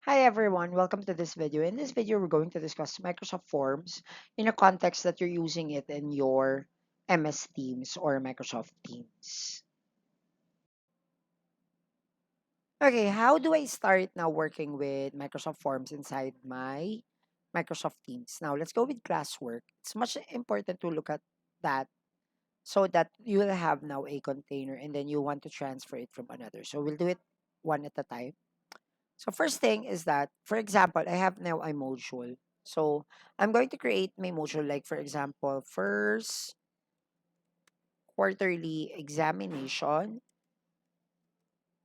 Hi everyone, welcome to this video. In this video, we're going to discuss Microsoft Forms in a context that you're using it in your MS Teams or Microsoft Teams. Okay, how do I start now working with Microsoft Forms inside my Microsoft Teams? Now, let's go with classwork. It's much important to look at that so that you will have now a container and then you want to transfer it from another. So we'll do it one at a time. So first thing is that, for example, I have now a module. So I'm going to create my module like, for example, first quarterly examination,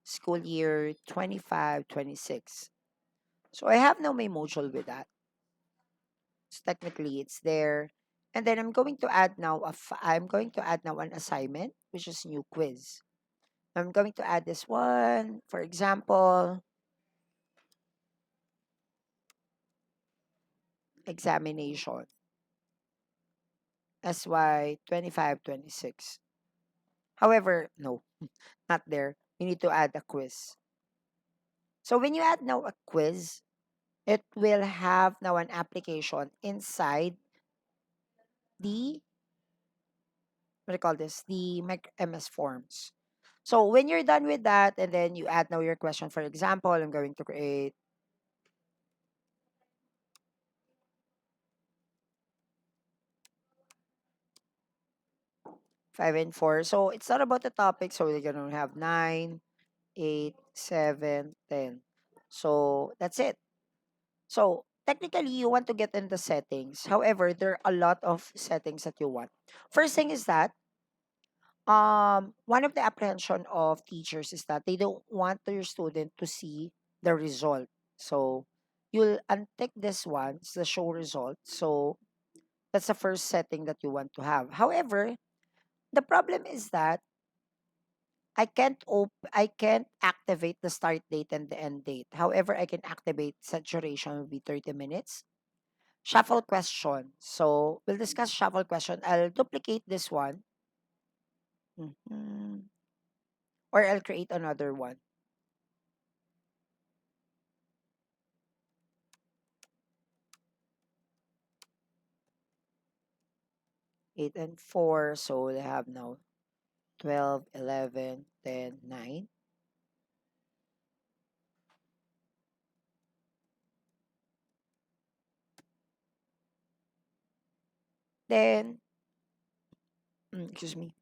school year 25-26. So I have now my module with that. So technically it's there. And then I'm going to add now I'm going to add now an assignment, which is new quiz. I'm going to add this one, for example, examination, SY 25-26. However, no, not there. You need to add a quiz. So when you add now a quiz, it will have now an application inside the, what do you call this, the MS Forms. So when you're done with that, and then you add now your question, for example, I'm going to create 5 and 4. So it's not about the topic. So we're going to have 9, 8, 7, 10. So that's it. So technically, you want to get in the settings. However, there are a lot of settings that you want. First thing is that one of the apprehension of teachers is that they don't want your student to see the result. So you'll untick this one, it's the show result. So that's the first setting that you want to have. However, the problem is that I can't activate the start date and the end date. However, I can activate set duration will be 30 minutes. Shuffle question. So we'll discuss shuffle question. I'll duplicate this one. Mhm. Or I'll create another one. 8 and 4. So they have now 12, 11, 10, 9. Then, excuse me.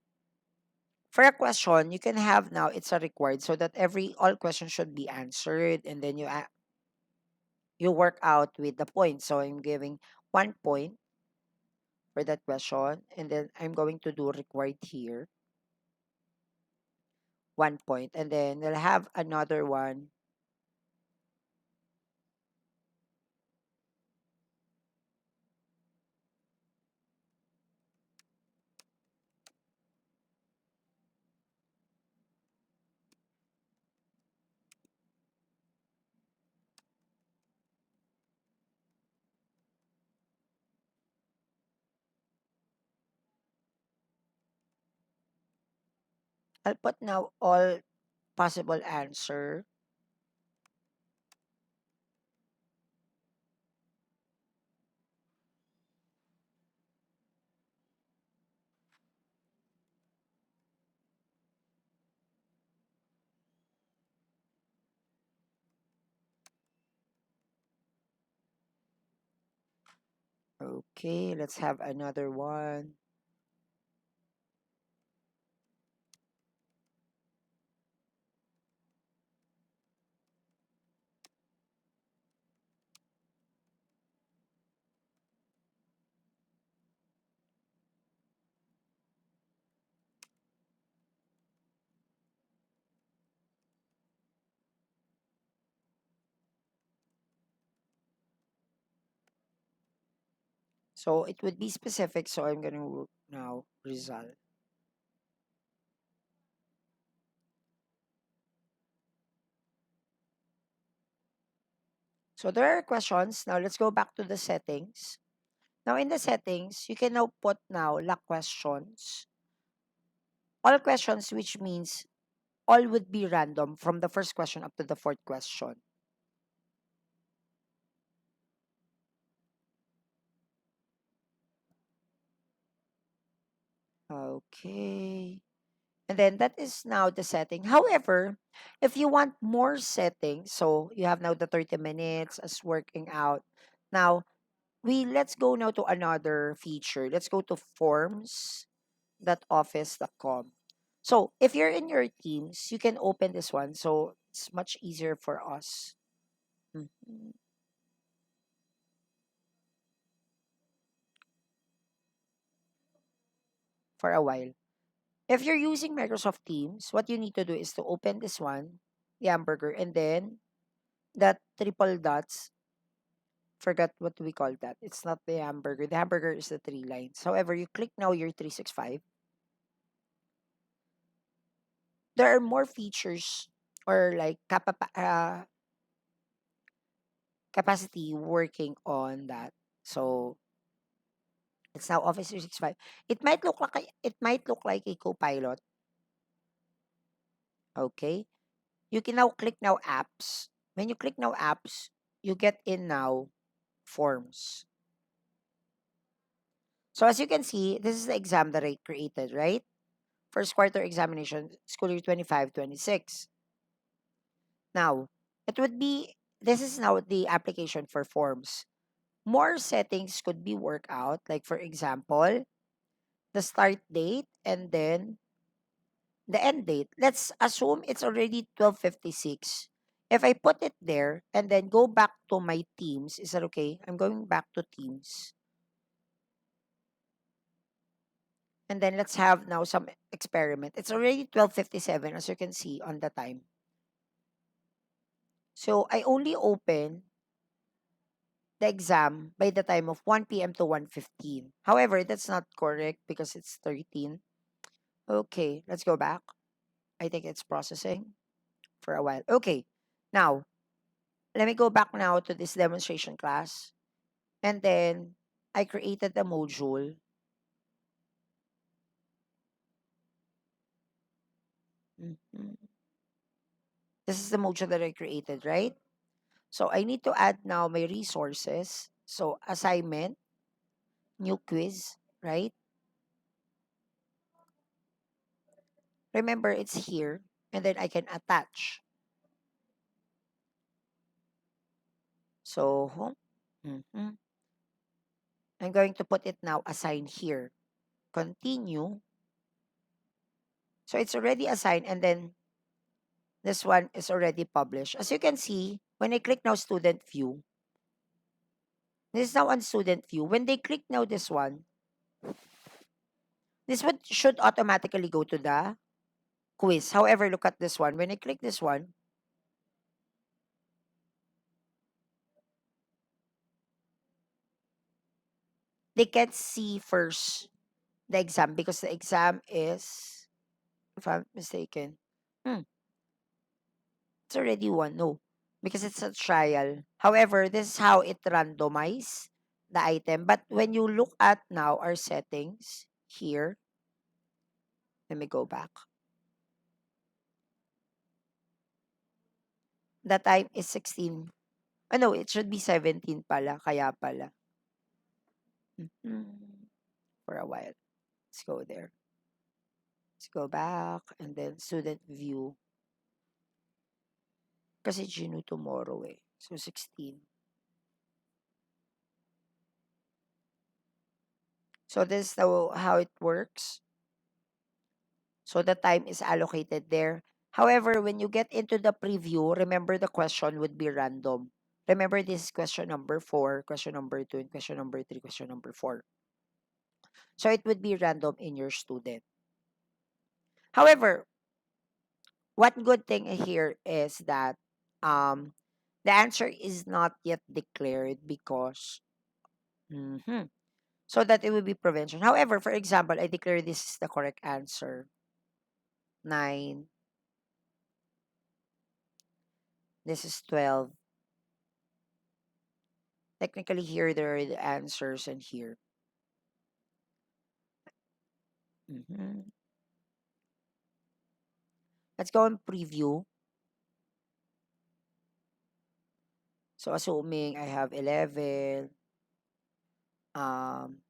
For a question, you can have now it's a required so that all questions should be answered, and then you work out with the points. So I'm giving 1 point for that question, and then I'm going to do required here 1 point, and then we'll have another one. I'll put now all possible answer. Okay, let's have another one. So it would be specific, so I'm going to now result. So there are questions. Now let's go back to the settings. Now in the settings, you can now put now la questions. All questions, which means all would be random from the first question up to the fourth question. Okay. And then that is now the setting. However, if you want more settings, so you have now the 30 minutes as working out. Now, let's go now to another feature. Let's go to forms.office.com. So, if you're in your Teams, you can open this one. So, it's much easier for us. Mhm. For a while. If you're using Microsoft Teams, what you need to do is to open this one, the hamburger, and then that triple dots. Forgot what we call that. It's not the hamburger. The hamburger is the three lines. However, you click now your 365. There are more features or like capacity working on that. So it's now Office 365. It might look like a copilot. Okay. You can now click now apps. When you click now apps, you get in now forms. So as you can see, this is the exam that I created, right? First quarter examination, school year 25-26. Now, it would be this is now the application for forms. More settings could be worked out, like for example, the start date and then the end date. Let's assume it's already 12:56. If I put it there and then go back to my Teams, is that okay? I'm going back to Teams. And then let's have now some experiment. It's already 12:57 as you can see on the time. So I only open the exam by the time of 1 p.m. to 1:15. However, that's not correct because it's 13. Okay, let's go back. I think it's processing for a while. Okay, now let me go back now to this demonstration class. And then I created the module. Mhm. This is the module that I created, right? So I need to add now my resources. So assignment, new quiz, right? Remember, it's here. And then I can attach. So, mhm. I'm going to put it now assign here. Continue. So it's already assigned and then this one is already published. As you can see, when I click now student view, this is now on student view. When they click now this one, this one should automatically go to the quiz. However, look at this one. When I click this one, they can't see first the exam because the exam is, if I'm mistaken, hmm, it's already one. No, because it's a trial. However, this is how it randomize the item. But when you look at now our settings here, let me go back. The time is 16. Oh, no, it should be 17 pala. Kaya pala. Mhm. For a while. Let's go there. Let's go back and then student view. Kasi Gino tomorrow eh. So 16. So this is how it works. So the time is allocated there. However, when you get into the preview, remember the question would be random. Remember this is question number 4, question number 2, and question number 3, question number 4. So it would be random in your student. However, one good thing here is that the answer is not yet declared because mhm, so that it will be prevention. However, for example, I declare this is the correct answer. 9. This is 12. Technically, here there are the answers, and here. Mhm. Let's go and preview. So, assuming I have 11, um,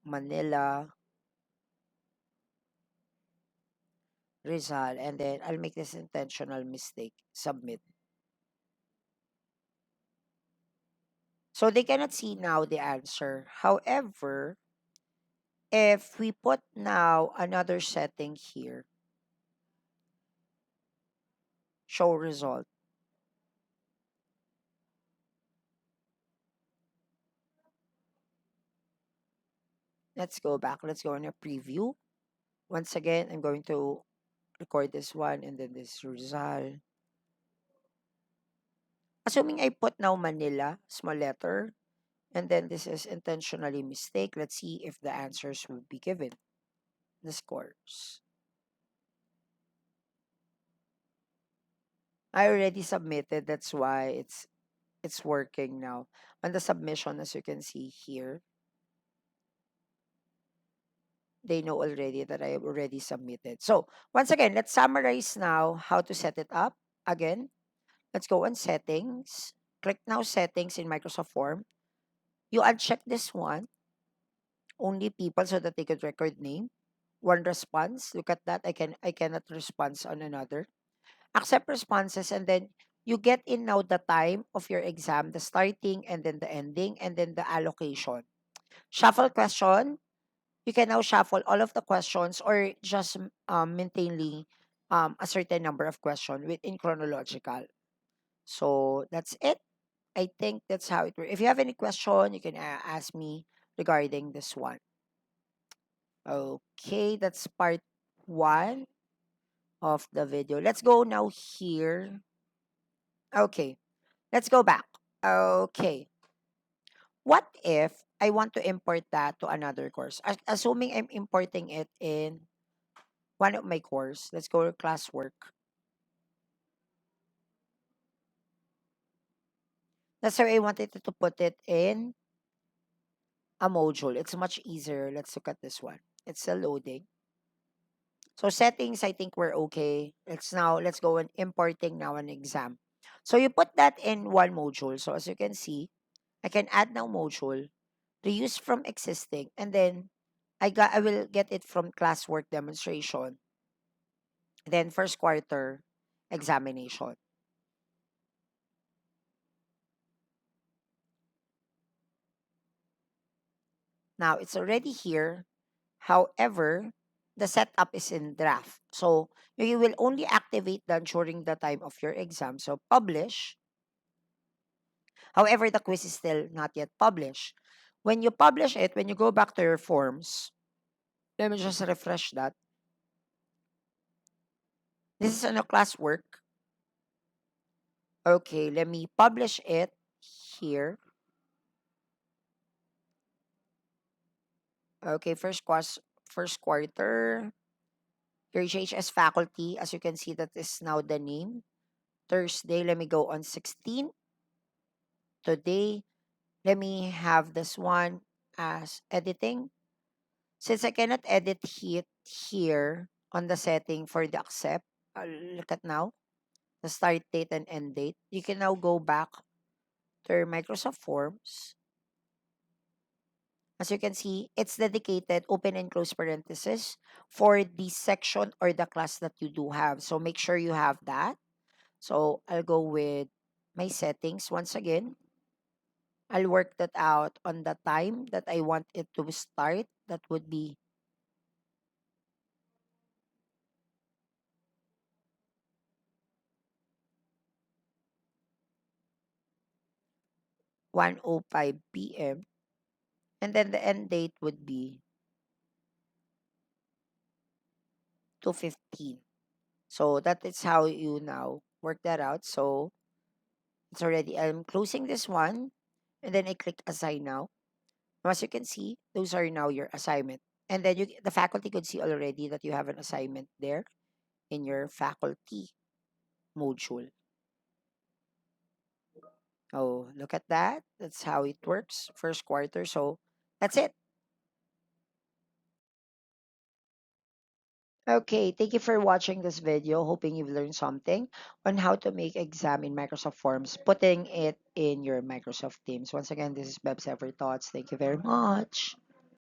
Manila. Rizal, and then I'll make this intentional mistake, submit. So they cannot see now the answer. However, if we put now another setting here, show result. Let's go back. Let's go on a preview. Once again, I'm going to record this one and then this Rizal. Assuming I put now Manila, small letter, and then this is intentionally mistake. Let's see if the answers will be given. The scores. I already submitted. That's why it's working now. On the submission, as you can see here, they know already that I have already submitted. So once again, let's summarize now how to set it up. Again, let's go on settings. Click now settings in Microsoft Form. You uncheck this one, only people so that they could record name. One response. Look at that. I cannot respond on another. Accept responses, and then you get in now the time of your exam, the starting and then the ending, and then the allocation. Shuffle question. You can now shuffle all of the questions or just maintainly a certain number of questions within chronological. So that's it. I think that's how it works. If you have any question, you can ask me regarding this one. Okay, that's part one of the video. Let's go now here. Okay, let's go back. Okay, what if I want to import that to another course? Assuming I'm importing it in one of my course. Let's go to classwork. That's why I wanted to put it in a module. It's much easier. Let's look at this one. It's still loading. So settings, I think we're okay. Let's go on importing now an exam. So you put that in one module. So as you can see, I can add now module, reuse from existing, and then I will get it from classwork demonstration. Then first quarter examination. Now it's already here. However, the setup is in draft. So you will only activate that during the time of your exam. So publish. However, the quiz is still not yet published. When you publish it, when you go back to your forms, let me just refresh that. This is on a classwork. Okay, let me publish it here. Okay, first quarter. Your JHS faculty, as you can see, that is now the name. Thursday, let me go on 16. Today, let me have this one as editing. Since I cannot edit it here on the setting for the accept, look at now, the start date and end date. You can now go back to your Microsoft Forms. As you can see, it's dedicated, open and close parenthesis, for the section or the class that you do have. So make sure you have that. So I'll go with my settings once again. I'll work that out on the time that I want it to start. That would be 1:05 p.m. And then the end date would be 2:15. So that is how you now work that out. So it's already, I'm closing this one and then I click assign now. Now, as you can see, those are now your assignment. And then the faculty could see already that you have an assignment there in your faculty module. Oh, look at that. That's how it works. First quarter. So that's it. Okay, thank you for watching this video. Hoping you've learned something on how to make exam in Microsoft Forms, putting it in your Microsoft Teams. Once again, this is Beb's Ever Thoughts. Thank you very much.